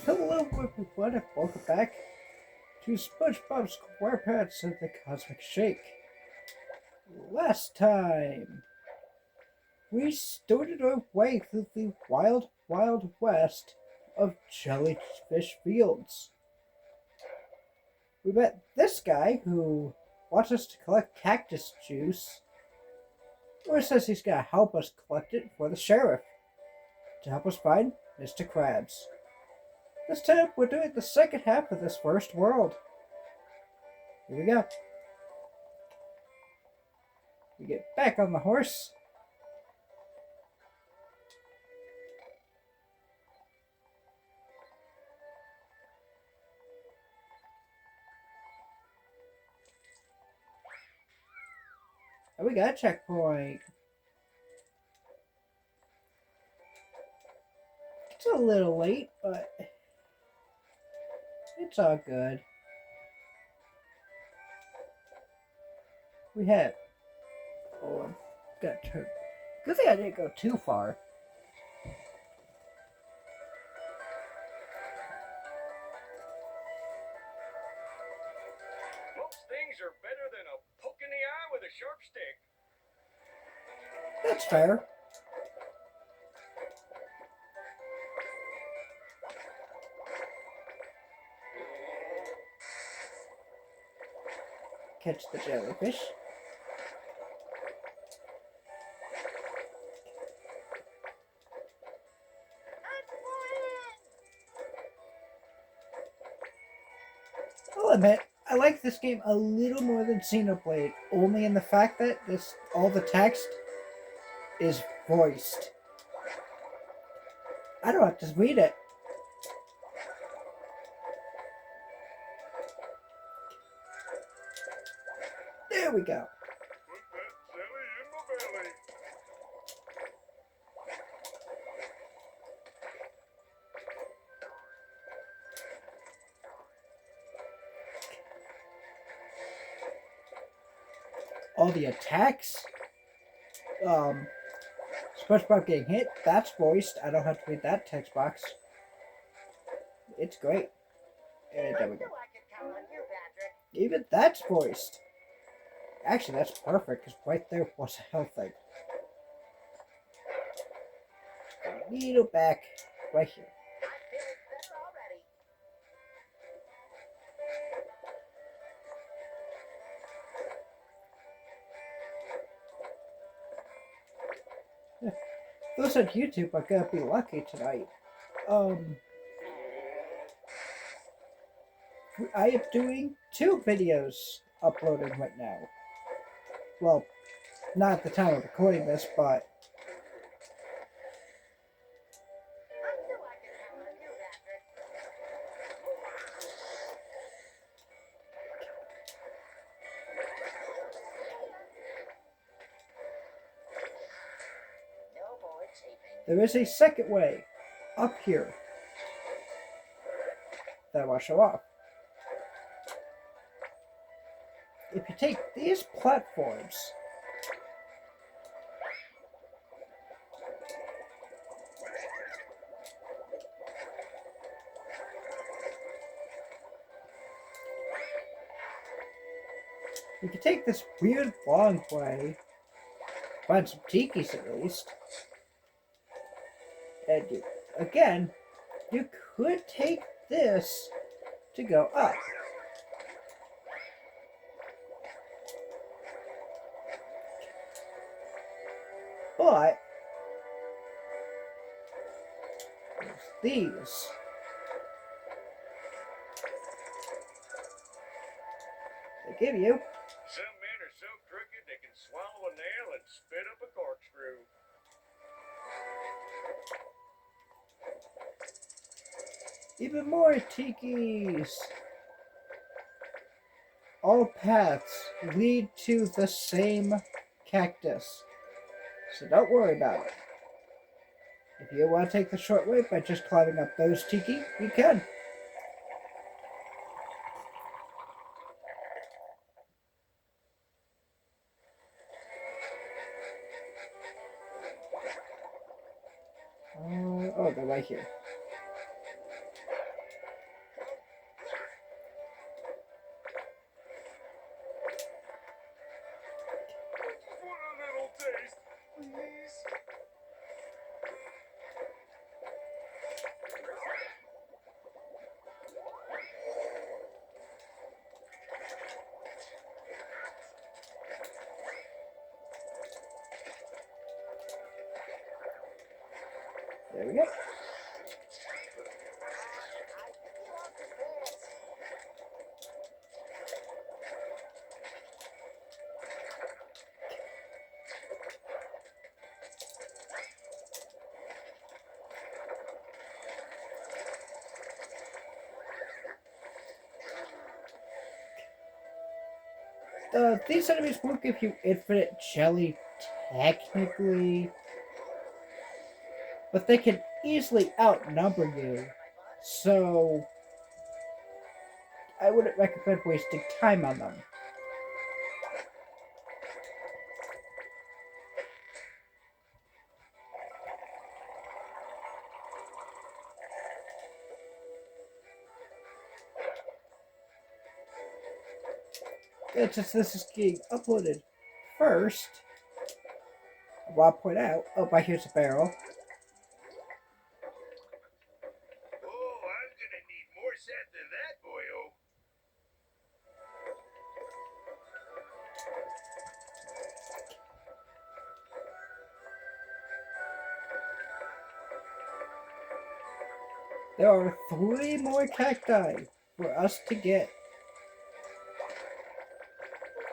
Hello everyone and welcome back to SpongeBob SquarePants and the Cosmic Shake. Last time, we started our way through the wild, wild west of jellyfish fields. We met this guy who wants us to collect cactus juice, or says he's going to help us collect it for the sheriff to help us find Mr. Krabs. This time, we're doing the second half of this first world. Here we go. We get back on the horse. And we got a checkpoint. It's a little late, but it's all good. We have... Oh, I'm gonna turn... Good thing I didn't go too far. Most things are better than a poke in the eye with a sharp stick. That's fair. Catch the jellyfish. I'll admit, I like this game a little more than Xenoblade, only in the fact that all the text is voiced. I don't have to read it. There we go. Put that jelly in my belly. All the attacks, SpongeBob getting hit, that's voiced. I don't have to read that text box. It's great. And there we go. Even that's voiced. Actually, that's perfect, because right there was a health thing. A little back, right here. Those on YouTube are gonna be lucky tonight. I am doing 2 videos uploading right now. Well, not at the time of recording this, but there is a second way up here that I want to show off. If you take these platforms you can take this weird long way, find some tikis at least, and you could take this to go up. But there's these. They give you Some men are so crooked they can swallow a nail and spit up a corkscrew. even more tikis. All paths lead to the same cactus, so don't worry about it. If you want to take the short way by just climbing up those tiki, you can. Oh, they're right here. There we go. These enemies won't give you infinite jelly, technically, but they can easily outnumber you, so I wouldn't recommend wasting time on them. Since this is getting uploaded first, I want to point out, oh, but here's a barrel. Oh, I'm gonna need more sand than that, boyo. There are 3 more cacti for us to get.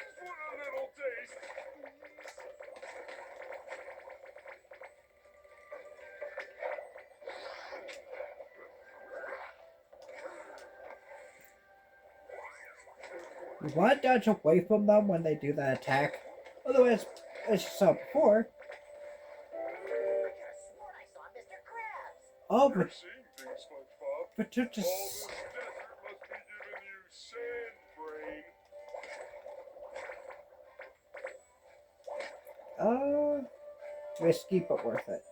Just want a little taste. You want to dodge away from them when they do that attack. Otherwise, as you saw before, oh, You're seeing things, SpongeBob. but to All just this desert must be giving you sand brain. risky but worth it.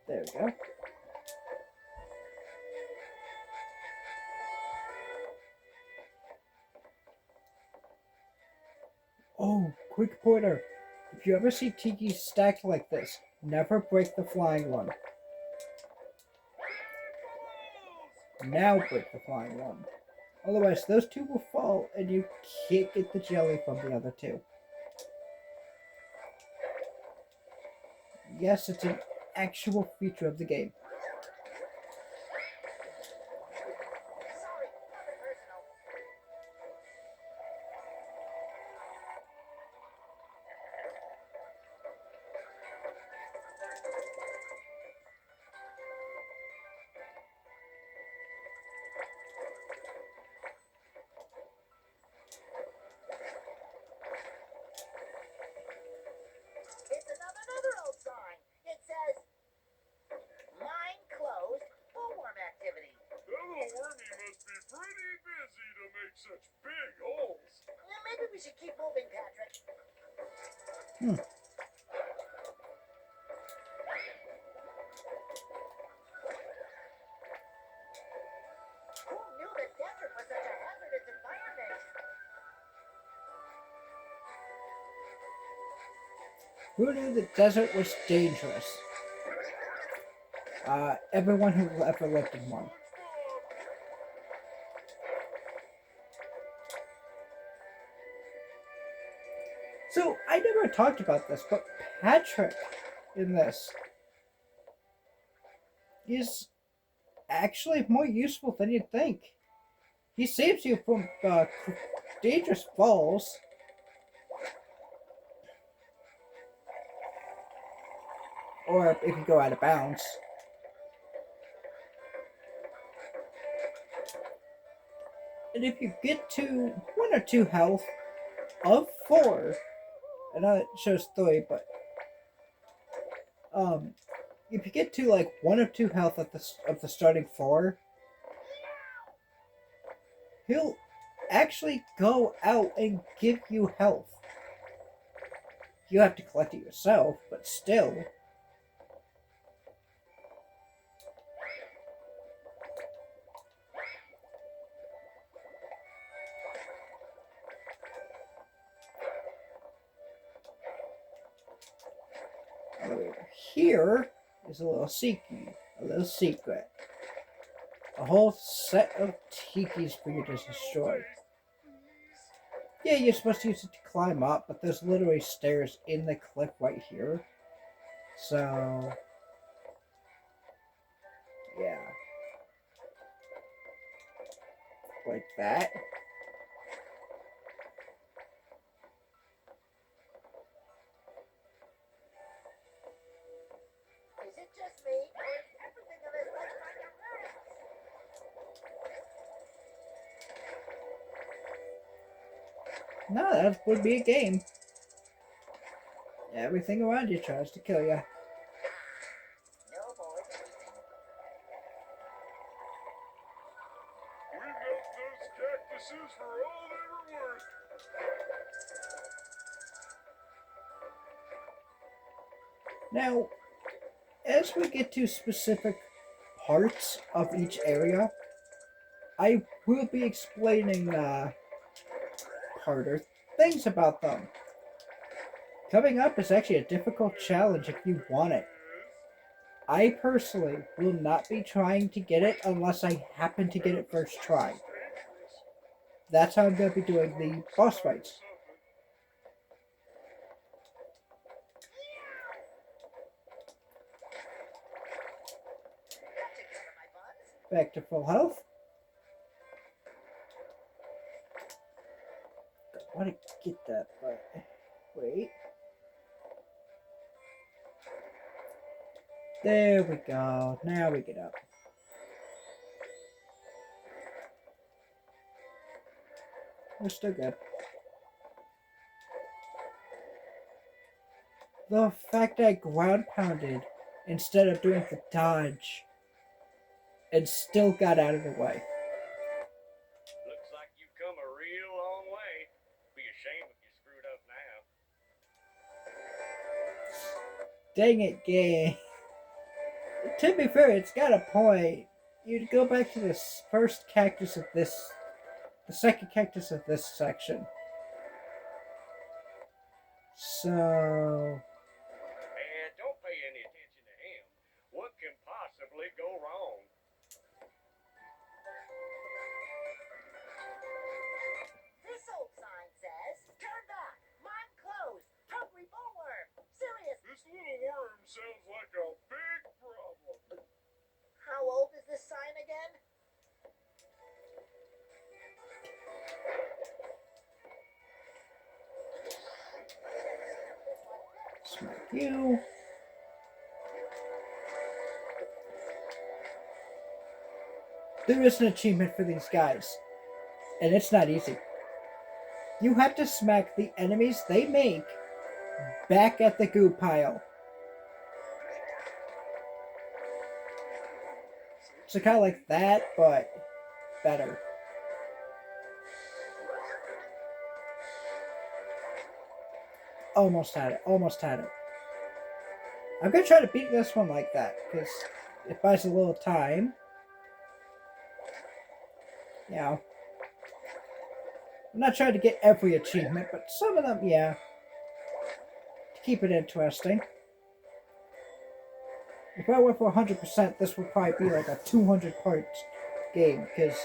There we go. Oh, quick pointer. If you ever see Tiki stacked like this, never break the flying one. Now break the flying one. Otherwise, those 2 will fall and you can't get the jelly from the other 2. Yes, it's an actual feature of the game. It's another old sign. It says, "Mine closed, bullworm activity." That little wormy must be pretty busy to make such big holes. Maybe we should keep moving, Patrick. Who knew the desert was such a hazardous environment? Who knew the desert was dangerous? Everyone who ever lived in one. So, I never talked about this, but Patrick in this is actually more useful than you'd think. He saves you from dangerous falls. Or if you go out of bounds. And if you get to 1 or 2 health of 4, I know it shows 3, but if you get to like 1 or 2 health of the starting 4, he'll actually go out and give you health. You have to collect it yourself, but still. Here is a little secret. a whole set of tikis for you to destroy. Yeah, you're supposed to use it to climb up, but there's literally stairs in the cliff right here. So, yeah. Like that. Is it just me, or is everything in this place kind of weird? No, that would be a game. Everything around you tries to kill you. No more anything. We milked those cactuses for all they were worth. Now, as we get to specific parts of each area, I will be explaining harder things about them. Coming up is actually a difficult challenge if you want it. I personally will not be trying to get it unless I happen to get it first try. That's how I'm going to be doing the boss fights. That should cover my buns. Back to full health. I want to get that, but wait. There we go. Now we get up. We're still good. The fact I ground pounded instead of doing the dodge and still got out of the way. Looks like you've come a real long way. Be a shame if you screwed up now. Dang it, game. To be fair, it's got a point. You'd go back to the first cactus of this, the second cactus of this section. So, And don't pay any attention to him. What can possibly go wrong? This old sign says, turn back, mine closed, hungry bullworm. Serious. This little worm sounds like a big problem. How old is this sign again? smack you. There is an achievement for these guys, and it's not easy. You have to smack the enemies they make back at the goo pile. So kind of like that, but better. Almost had it. Almost had it. I'm going to try to beat this one like that, because it buys a little time. You know. I'm not trying to get every achievement, but some of them, yeah. To keep it interesting. If I went for 100%, this would probably be like a 200-part game, because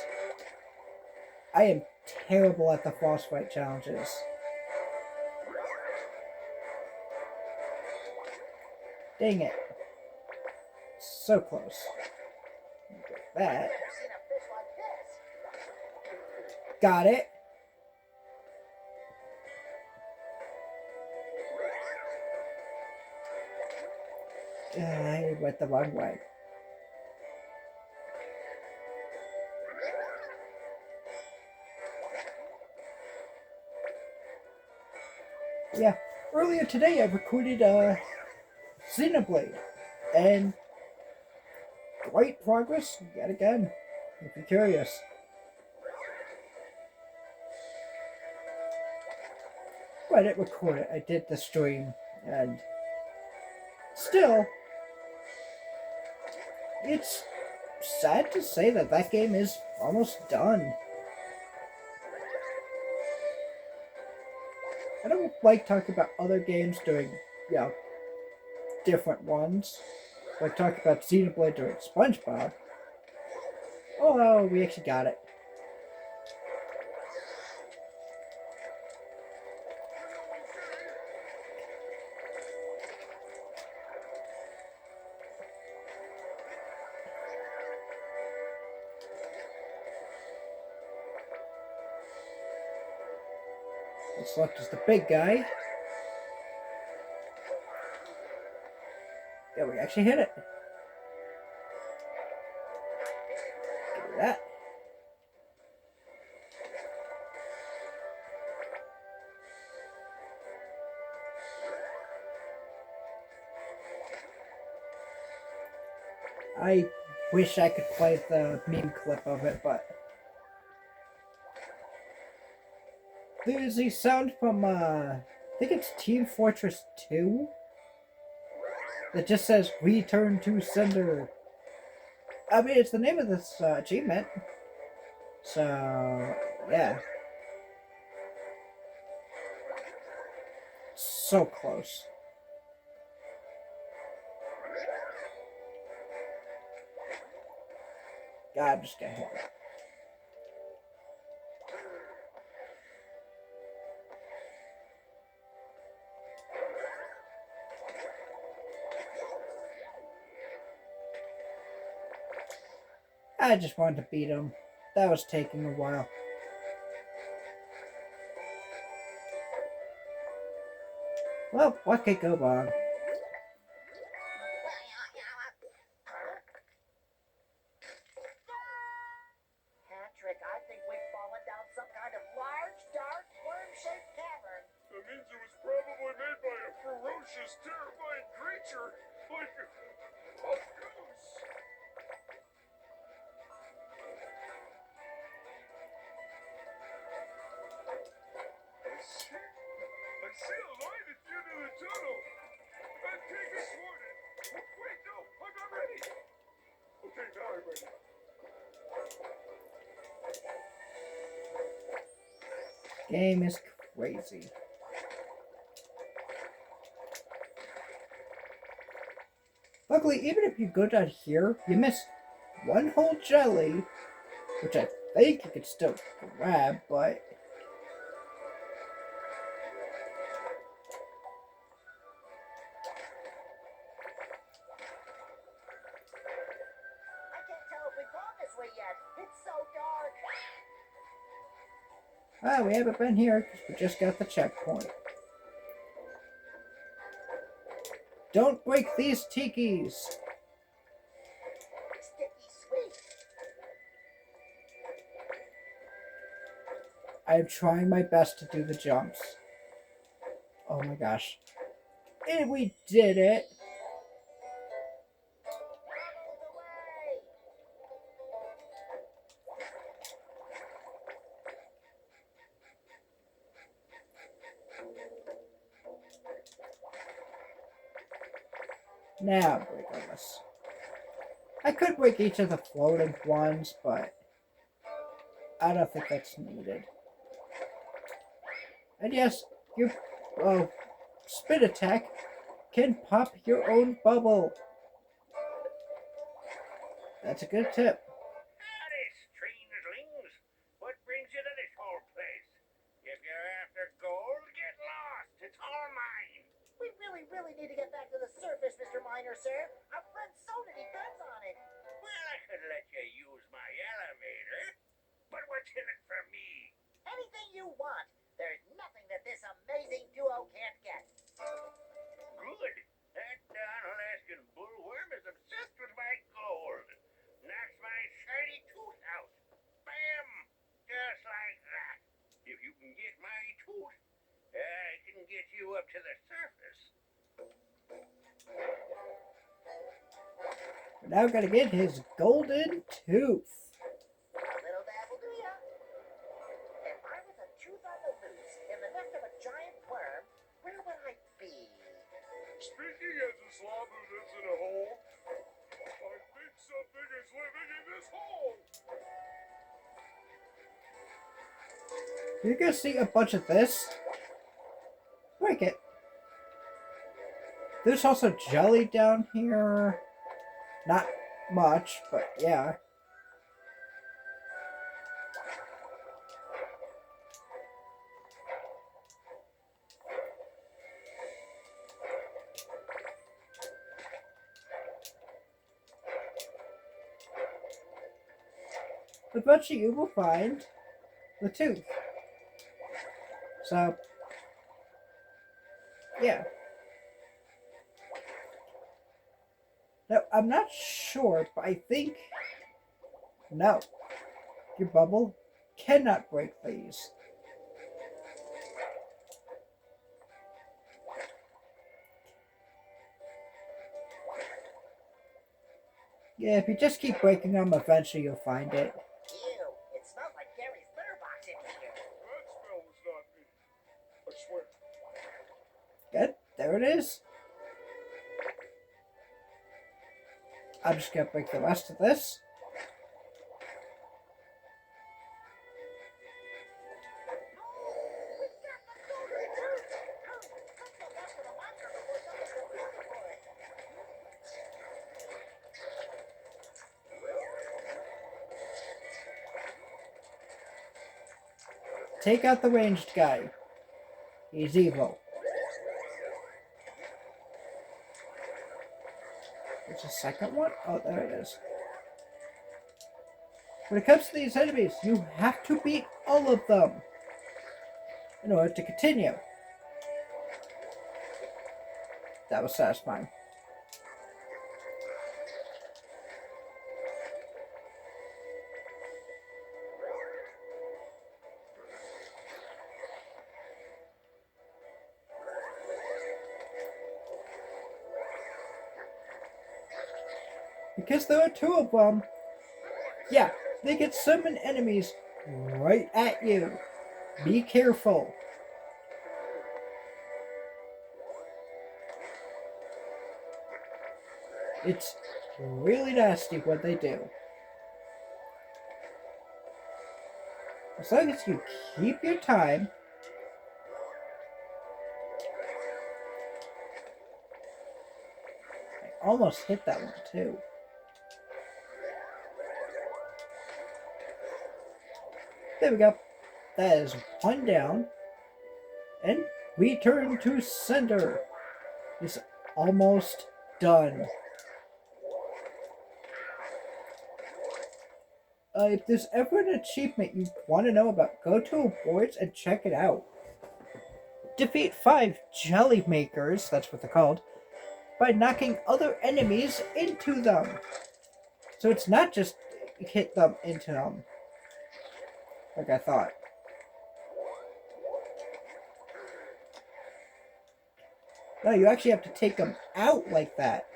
I am terrible at the boss fight challenges. Dang it. So close. Get that. Never seen a fish like this. Got it. I went the wrong way. Yeah, earlier today I recorded Xenoblade, and great progress yet again, if you're curious. But I didn't record it, I did the stream, and still, it's sad to say that that game is almost done. I don't like talking about other games doing, you know, different ones. Like talking about Xenoblade during SpongeBob. Oh, we actually got it. What's left is the big guy. Yeah, we actually hit it. Give me that. I wish I could play the meme clip of it, but there's the sound from I think it's Team Fortress 2 that just says "Return to Sender." I mean, it's the name of this achievement, so yeah, so close. God, I'm just gonna hit it. I just wanted to beat him. That was taking a while. Well, what could go wrong? Patrick, I think we've fallen down some kind of large, dark, worm-shaped cavern. That means it was probably made by a ferocious, terrifying creature like a goose. I see a light at the end of the tunnel. Take us toward it. Wait, no, I'm not ready. Okay, now I'm ready. Game is crazy. Luckily, even if you go down here, you miss one whole jelly, which I think you could still grab, but I can't tell if we've gone this way yet. It's so dark. we haven't been here because we just got the checkpoint. Don't break these tikis! Sticky sweet. I'm trying my best to do the jumps. Oh my gosh. And we did it! Out of the way. Now break all this. I could break each of the floating ones, but I don't think that's needed. And yes, your spin attack can pop your own bubble. That's a good tip. Howdy, strangelings. What brings you to this whole place? If you're after gold, get lost. It's all mine. We really need to get back to the surface, Mr. Miner, sir. Our friend Soda depends on it. Well, I could let you use my elevator, but what's in it for me? Anything you want. There's nothing that this amazing duo can't get. Good. That Alaskan bullworm is obsessed with my gold. Knocks my shiny tooth out. Bam! Just like that. If you can get my tooth, I can get you up to the surface. We're now gonna get his golden tooth. A little dabble, do ya? If I was a tooth on the loose in the nest of a giant worm, where would I be? Speaking as a slob who lives in a hole, I think something is living in this hole. You're gonna see a bunch of this. Break it. There's also jelly down here. Not much, but yeah. eventually you will find the tooth. So, yeah. Now, I'm not sure, but I think, no, your bubble cannot break these. Yeah, if you just keep breaking them, eventually you'll find it. Ew, it smells like Gary's litter box in here. That smell was not me. I swear. Good, there it is. I'm just gonna break the rest of this. Take out the ranged guy. He's evil. There's a second one? Oh, there it is. When it comes to these enemies, you have to beat all of them in order to continue. That was satisfying. Because there are two of them, yeah, they can summon enemies right at you. Be careful. It's really nasty what they do. As long as you keep your time, I almost hit that one too. There we go. That is one down. And return to sender. It's almost done. If there's ever an achievement you want to know about, go to awards and check it out. Defeat 5 jelly makers, that's what they're called, by knocking other enemies into them. So it's not just hit them into them, like I thought. No, you actually have to take them out like that.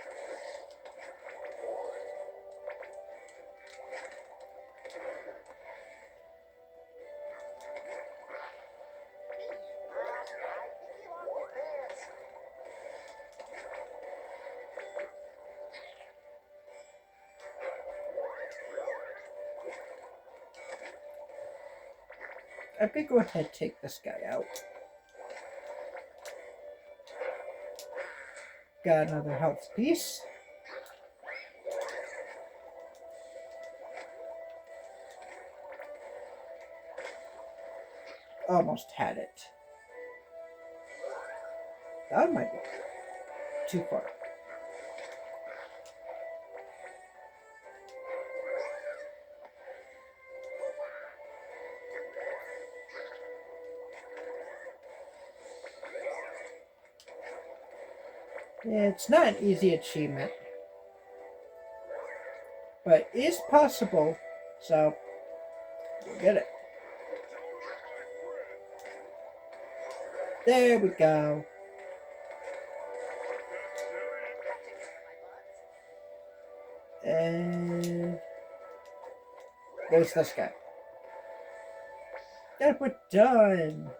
I'm gonna go ahead and take this guy out. Got another health piece. Almost had it. That might be too far. It's not an easy achievement, but it is possible, so we'll get it. There we go. And there's this guy. And we're done.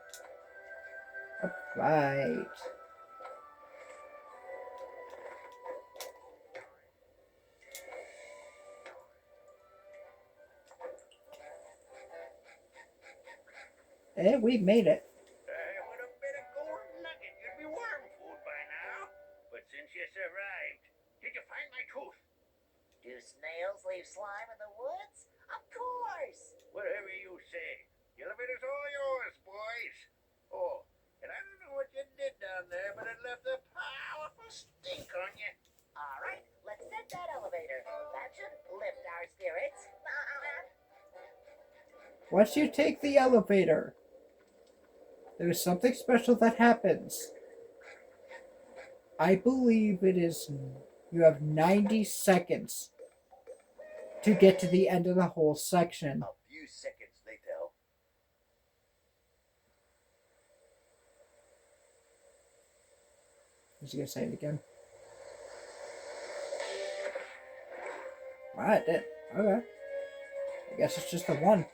Alright. And we made it. With a bit of gold nugget, you'd be worm food by now. But since you survived, did you find my tooth? Do snails leave slime in the woods? Of course! Whatever you say. The elevator's all yours, boys. Oh, and I don't know what you did down there, but it left a powerful stink on you. Alright, let's set that elevator. That should lift our spirits. Once you take the elevator, there is something special that happens. I believe it is you have 90 seconds to get to the end of the whole section. A few seconds later. Is he gonna say it again? Alright, then. Okay. I guess it's just the one.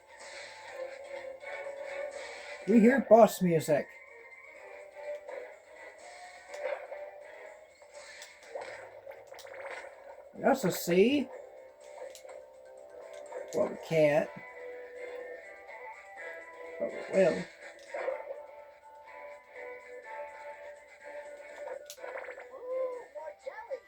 We hear boss music. We also see... Well, we can't. But we will. Ooh, more jelly.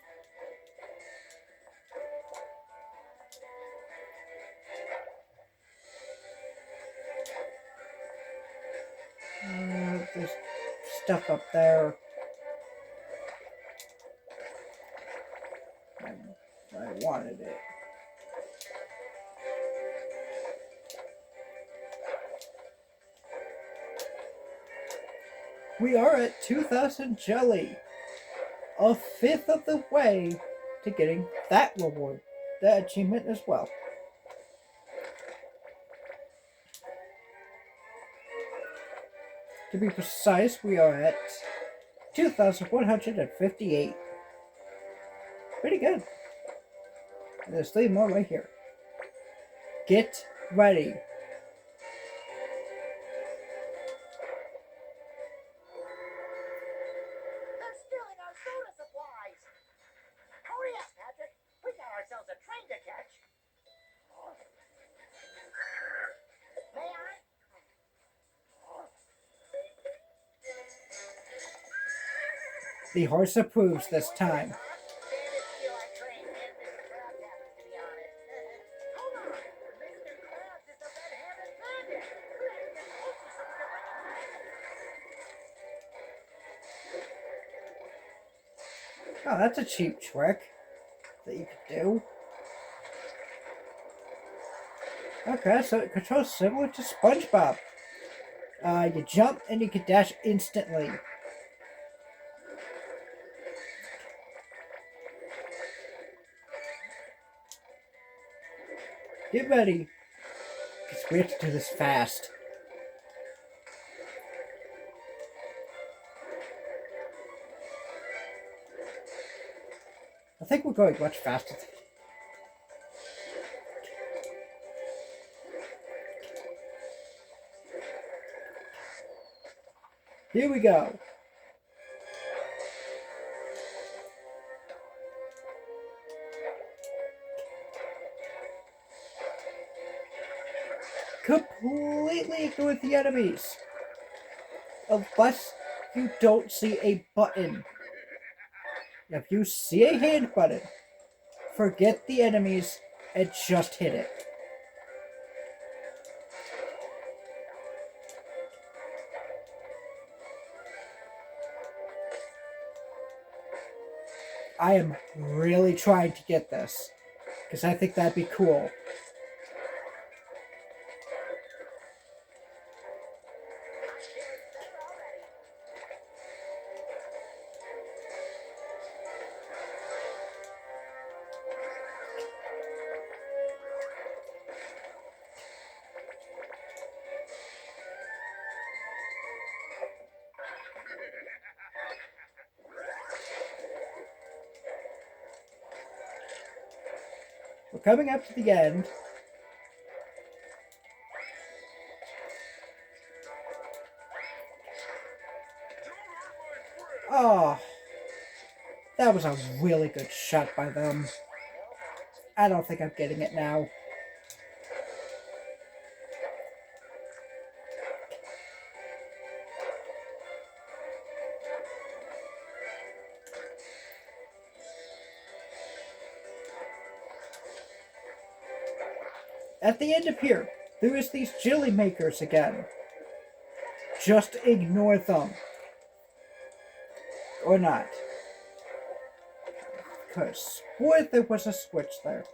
There's stuff up there. I wanted it. We are at 2,000 jelly. A fifth of the way to getting that reward, that achievement as well. To be precise, we are at 2,158. Pretty good. And there's 3 more right here. Get ready. They're stealing our soda supplies. Hurry up, Patrick. We got ourselves a train to catch. May I? The horse approves this time. Bandits steal our train, and Mr. Krabs happens to be on it. Hold on. Mr. Krabs is the red-handed bandit. Let's get closer so we can recognize him. Oh, that's a cheap trick that you could do. Okay, so it controls similar to SpongeBob. You jump and you can dash instantly. Get ready, because we have to do this fast. I think we're going much faster. Here we go. Completely ignore the enemies. Unless you don't see a button. If you see a hand button, forget the enemies and just hit it. I am really trying to get this, because I think that'd be cool. We're coming up to the end. Oh, that was a really good shot by them. I don't think I'm getting it now. At the end of here, there is these jelly makers again. Just ignore them. Or not. Because, boy, there was a switch there.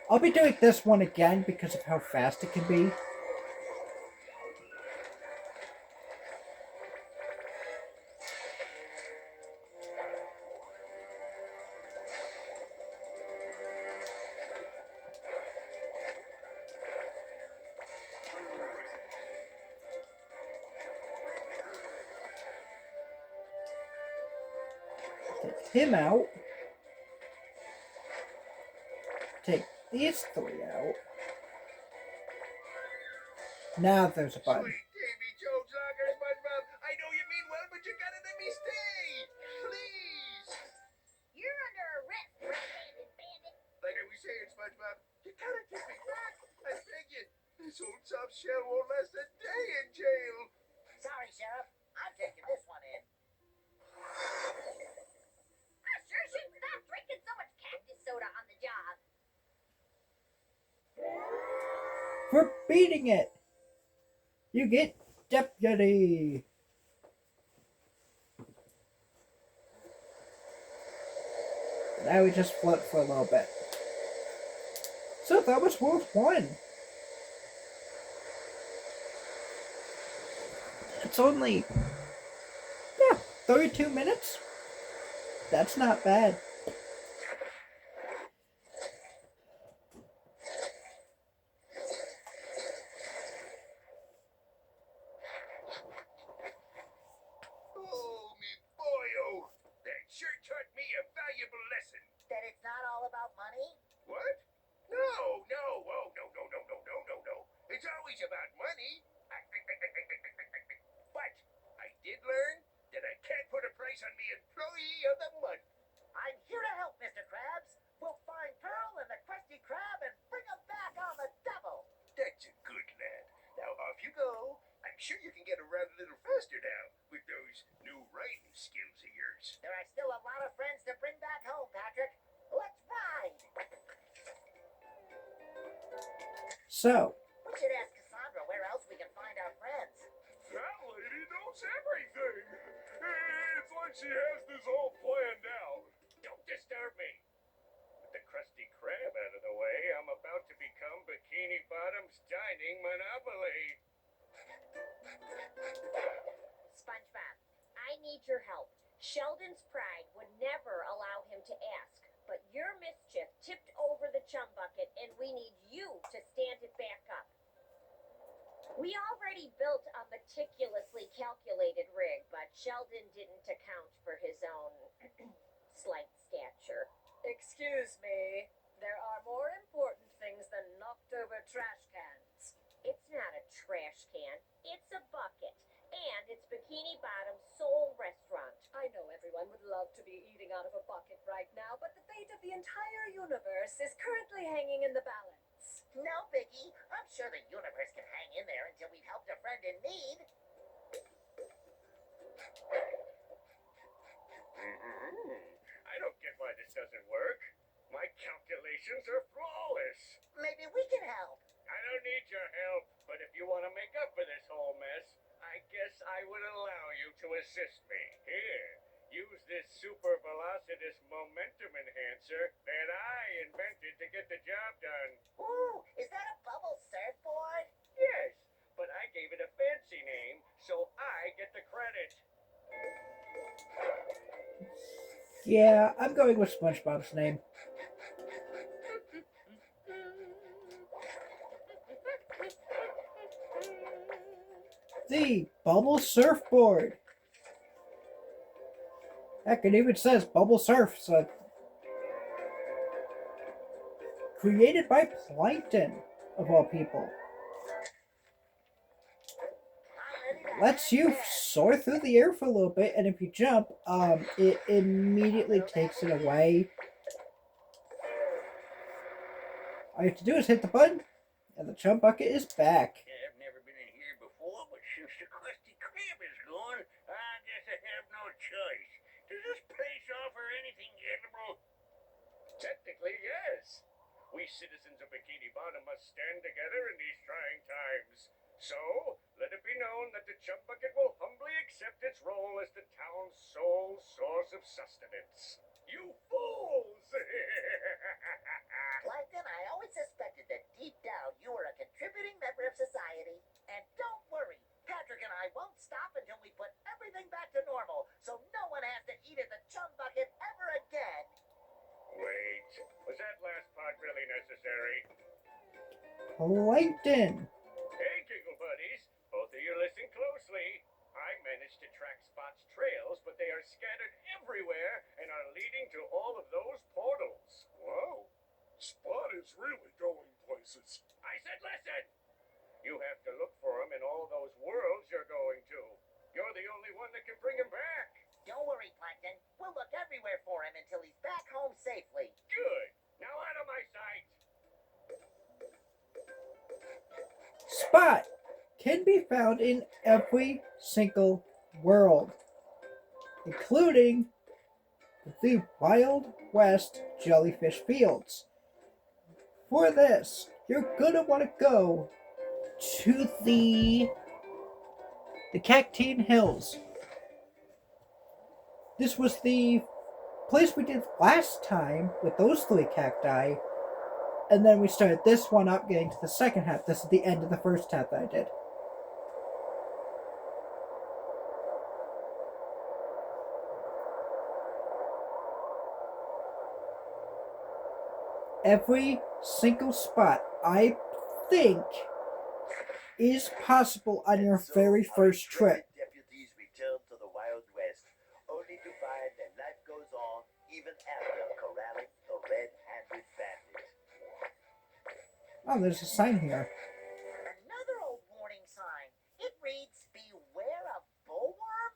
I'll be doing this one again because of how fast it can be. Take him out. Take these three out. Now there's a button. Sweet Davy Jones Lager, SpongeBob. I know you mean well, but you gotta let me stay. Please. You're under arrest, red-handed bandit. Like I was saying, SpongeBob, you gotta give me back. I beg you. This old soft shell won't last a day in jail. Sorry, Sheriff. I'm taking this one in. I sure shouldn't stop drinking so much cactus soda on the job. For beating it, you get deputy. Now we just float for a little bit. So that was World 1. It's only 32 minutes. That's not bad. Oh, me boyo. That sure taught me a valuable lesson. That it's not all about money? What? No, no. Oh, no. It's always about money. But I did learn that I can't put a price on me employee of the month. I'm here to help, Mr. Krabs. We'll find Pearl and the Krusty Krab and bring them back on the double. That's a good lad. Now off you go. I'm sure you can get around a little faster now with those new writing skills of yours. There are still a lot of friends to bring back home, Patrick. Let's ride. So, We should ask Cassandra where else we can find our friends. That lady knows everything. It's like she has this all planned out. Don't disturb me. With the Krusty Krab out of the way, I'm about to become Bikini Bottom's dining monopoly. SpongeBob, I need your help. Sheldon's pride would never allow him to ask, but your mischief tipped over the chum bucket and we need you to stand it back up. We already built a meticulously calculated rig, but Sheldon didn't account for his own slight stature. Excuse me, there are more important things than knocked over trash cans. It's not a trash can, it's a bucket. And it's Bikini Bottom's sole restaurant. I know everyone would love to be eating out of a bucket right now, but the fate of the entire universe is currently hanging in the balance. No, Biggie. I'm sure the universe can hang in there until we've helped a friend in need. I don't get why this doesn't work. My calculations are flawless. Maybe we can help. I don't need your help, but if you want to make up for this whole mess, I guess I would allow you to assist me. Here, use this super velocitous momentum enhancer that I invented to get the job done. Ooh, is that a bubble surfboard? Yes, but I gave it a fancy name, so I get the credit. yeah, I'm going with SpongeBob's name. The Bubble Surfboard. Heck, it even says Bubble Surf, so created by Plankton, of all people. Lets you soar through the air for a little bit, and if you jump, it immediately takes it away. All you have to do is hit the button, and the chum bucket is back. I've never been in here before, but since the Krusty Krab is gone, I guess I have no choice. Does this place offer anything edible? Technically, yes. We citizens of Bikini Bottom must stand together in these trying times. So, let it be known that the chum bucket will humbly accept its role as the town's sole source of sustenance. You fools! Plankton, I always suspected that deep down you were a contributing member of society. And don't worry, Patrick and I won't stop until we put everything back to normal, so no one has to eat at the chum bucket ever again. Wait, was that last part really necessary? Plankton. Hey, Giggle Buddies, both of you listen closely. I managed to track Spot's trails, but they are scattered everywhere and are leading to all of those portals. Wow. Spot is really going places. I said listen! You have to look for him in all those worlds you're going to. You're the only one that can bring him back. Don't worry, Plankton. We'll look everywhere for him until he's back home safely. Good. Now out of my sight. Spot can be found in every single world, including the Wild West jellyfish fields. For this, you're gonna want to go to the Cactine Hills. This was the place we did last time with those 3 cacti, and then we started this one up getting to the second half. This is the end of the first half that I did. Every single spot, I think, is possible on your very first trip. Deputies return to the Wild West, only to find that life goes on even after corralling the red-handed bandit. Oh, there's a sign here. Another old warning sign. It reads, "Beware of bullworm."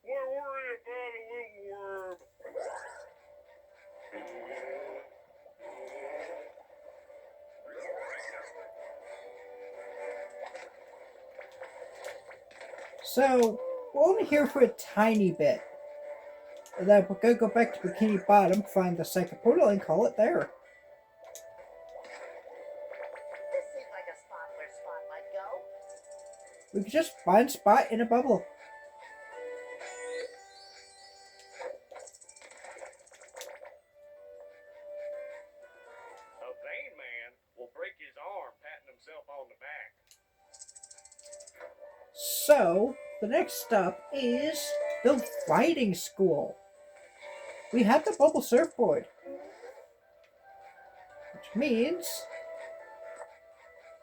Why worry about a little worm? So, we're only here for a tiny bit. And then we're gonna go back to Bikini Bottom, find the second portal, and call it there. This seems like a spot where Spot might go. We could just find Spot in a bubble. A vain man will break his arm patting himself on the back. So, the next stop is the riding school. We have the bubble surfboard, which means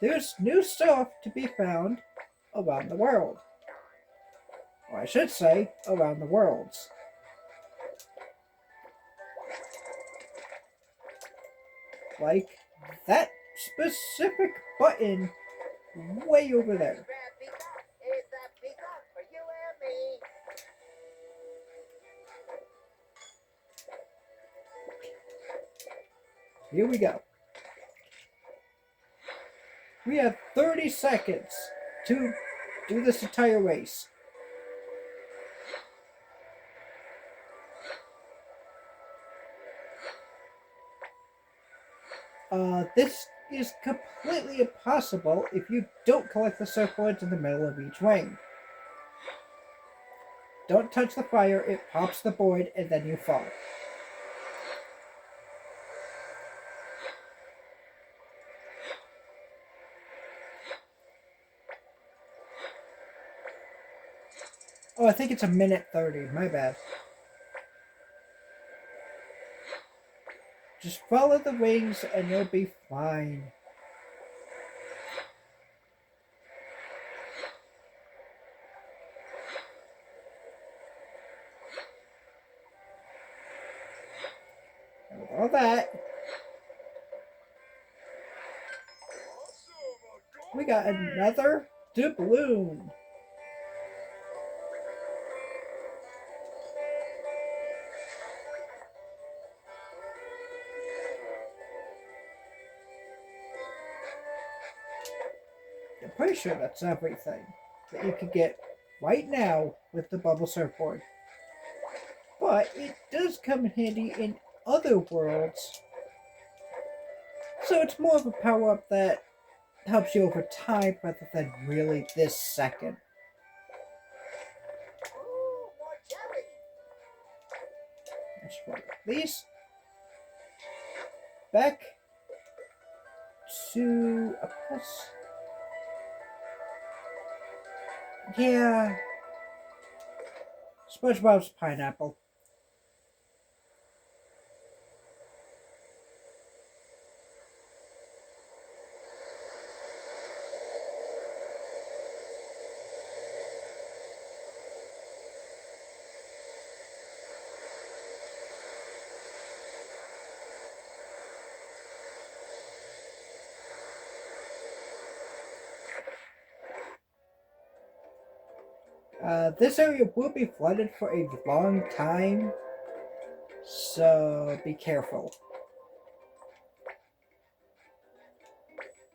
there's new stuff to be found around the world. Or I should say, around the worlds. Like that specific button way over there. Grab peacock. It's a peacock for you and me. Here we go. We have 30 seconds to do this entire race. This is completely impossible if you don't collect the surfboards in the middle of each ring. Don't touch the fire, it pops the board, and then you fall. Oh, I think it's a minute 30. My bad. Just follow the rings and you'll be fine. And with all that, we got another doubloon. I'm pretty sure that's everything that you can get right now with the bubble surfboard. But it does come in handy in other worlds. So it's more of a power-up that helps you over time rather than really this second. Ooh, more jelly. Let's run these. Back to a plus. Yeah. SpongeBob's pineapple. This area will be flooded for a long time, so be careful.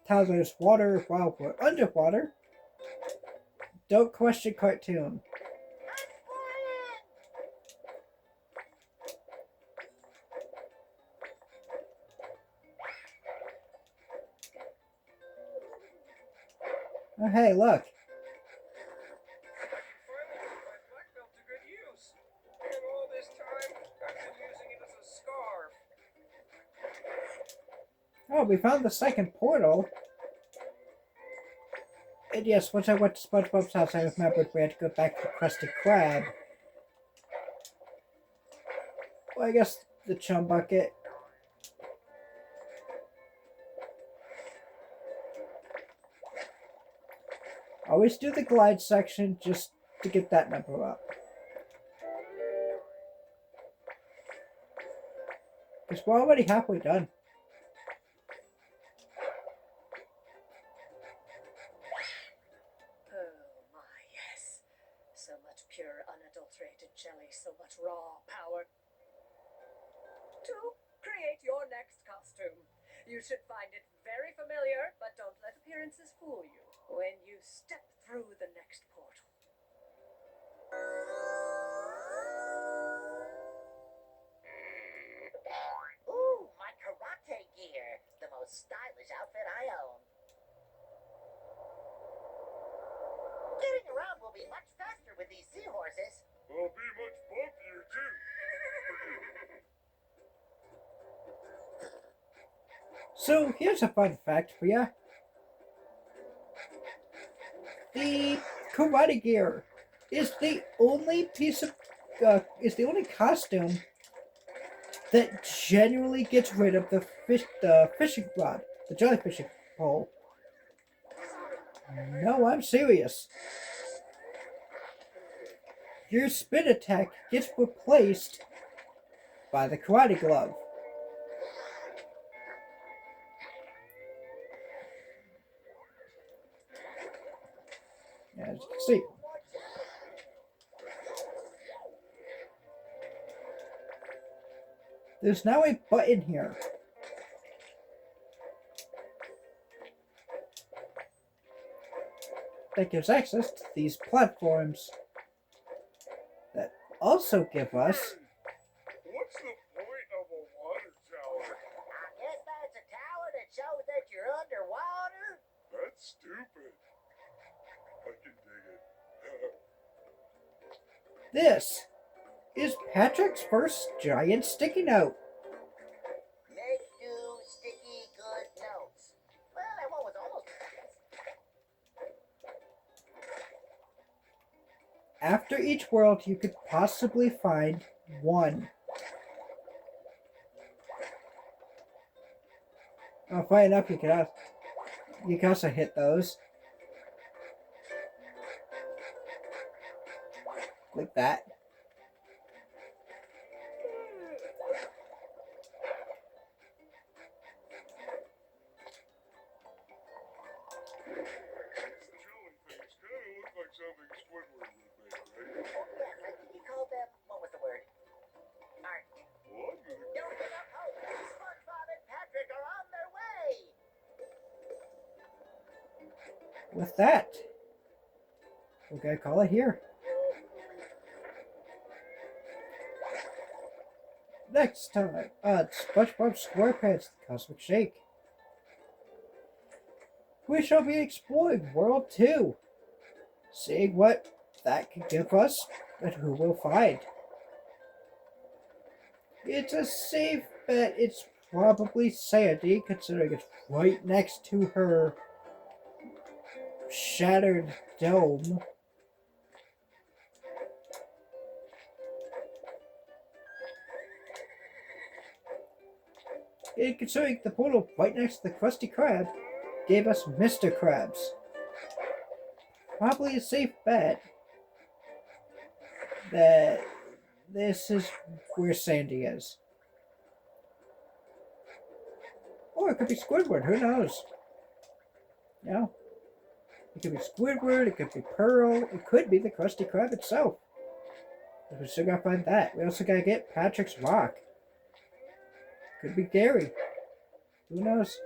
Tells us water while we're underwater. Don't question cartoon. Oh, hey, look. Finally put my black belt to good use. And all this time, I've been using it as a scarf. Oh, we found the second portal. And yes, once I went to SpongeBob's house, I remembered we had to go back to the Krusty Krab. Well, I guess the chum bucket. Always do the glide section just to get that number up. Because we're already halfway done. Oh my, yes. So much pure, unadulterated jelly, so much raw power. To create your next costume, you should find it very familiar, but don't let appearances fool you when you step through the next portal. Ooh, my karate gear. The most stylish outfit I own. Getting around will be much faster with these seahorses. I'll be much bumpier too. So here's a fun fact for you. The karate gear is the only piece of is the only costume that genuinely gets rid of the fishing rod, the jellyfishing pole. No, I'm serious. Your spin attack gets replaced by the karate glove. As you can see. There's now a button here. That gives access to these platforms. That also give us What's the point of a water tower? I guess that's a tower that shows that you're underwater. That's stupid. I can dig it. this is Patrick's first giant sticky note. Make do sticky good notes. Well, that one was almost After each world, you could possibly find one. Oh, funny enough, you can also hit those. Like that. These jelly things kind of look like something Squidward would make, right? Oh, yes, I think you called them, what was the word? Art. Well, I'm gonna Don't give up hope. SpongeBob and Patrick are on their way. With that, we're gonna call it here. Next time on SpongeBob SquarePants The Cosmic Shake, we shall be exploring World 2, seeing what that can give us and who we'll find. It's a safe bet it's probably Sandy, considering it's right next to her shattered dome. And considering the portal right next to the Krusty Krab gave us Mr. Krabs. Probably a safe bet that this is where Sandy is. Or it could be Squidward, who knows? You know, It could be Squidward, it could be Pearl, it could be the Krusty Krab itself. We still gotta find that. We also gotta get Patrick's rock. Could be Gary. Who knows?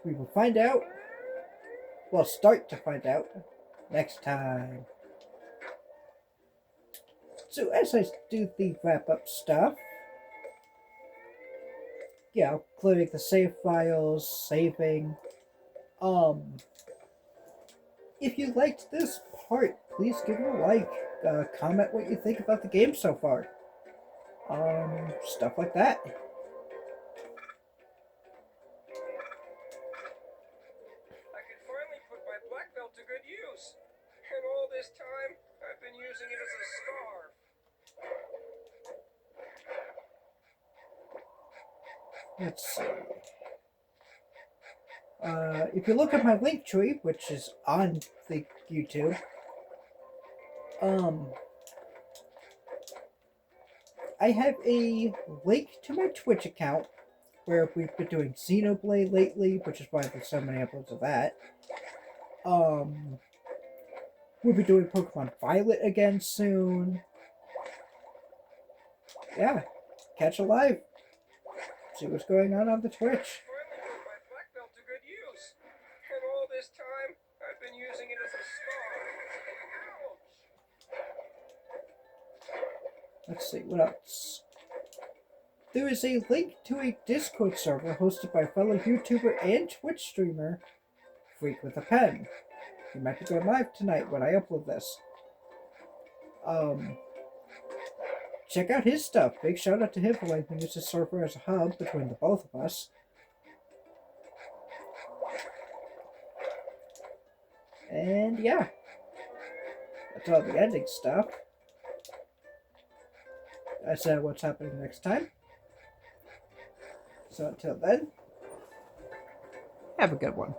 We will find out. We'll start to find out next time. So as I do the wrap-up stuff, yeah, including the save files, saving. If you liked this part, please give it a like. Comment what you think about the game so far. Stuff like that. I can finally put my black belt to good use. And all this time, I've been using it as a scarf. Let's see. If you look at my link tree, which is on the YouTube, I have a link to my Twitch account where we've been doing Xenoblade lately, which is why there's so many uploads of that. We'll be doing Pokemon Violet again soon. Yeah, catch a live. See what's going on the Twitch. Finally put my black belt to good use. And all this time, I've been using it as a scarf. Ouch! Let's see, what else? There is a link to a Discord server hosted by fellow YouTuber and Twitch streamer, Freak with a Pen. He might be going live tonight when I upload this. Check out his stuff. Big shout out to him for letting me use his server as a hub between the both of us. And yeah, that's all the ending stuff. I said what's happening next time. So until then, have a good one.